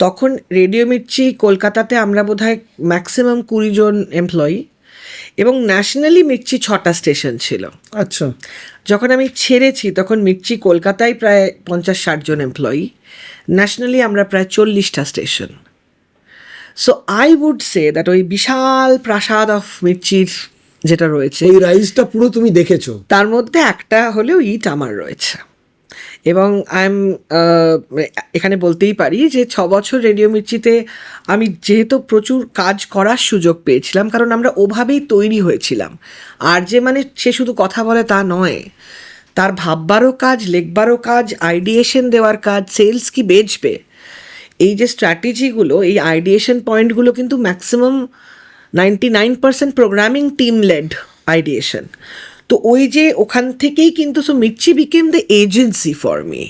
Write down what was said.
তখন রেডিও মির্চি কলকাতাতে আমরা বোধহয় ম্যাক্সিমাম 20 জন এমপ্লয়ি, এবং ন্যাশনালি মির্চি 6টা স্টেশন ছিল। আচ্ছা, যখন আমি ছেড়েছি তখন মির্চি কলকাতায় প্রায় 50-60 জন এমপ্লয়ি, ন্যাশনালি আমরা প্রায় 40টা station. So I would say that ওই বিশাল প্রাসাদ অফ মির্চির যেটা রয়েছে, এই রাইজটা পুরো তুমি দেখেছো? তার মধ্যে একটা হলেও ইট আমার রয়েছে। এবং এখানে বলতেই পারি যে 6 বছর রেডিও মির্চিতে আমি যেহেতু প্রচুর কাজ করার সুযোগ পেয়েছিলাম, কারণ আমরা ওভাবেই তৈরি হয়েছিলাম। আর যে মানে সে শুধু কথা বলে তা নয়, তার ভাববারও কাজ, লিখবারও কাজ, আইডিয়েশন দেওয়ার কাজ, সেলস কি বেচবে, এই যে স্ট্র্যাটেজিগুলো, এই আইডিয়েশন পয়েন্টগুলো কিন্তু maximum 99% programming team led ideation. তো ওই যে ওখান থেকেই কিন্তু so Mirchi became the agency for me.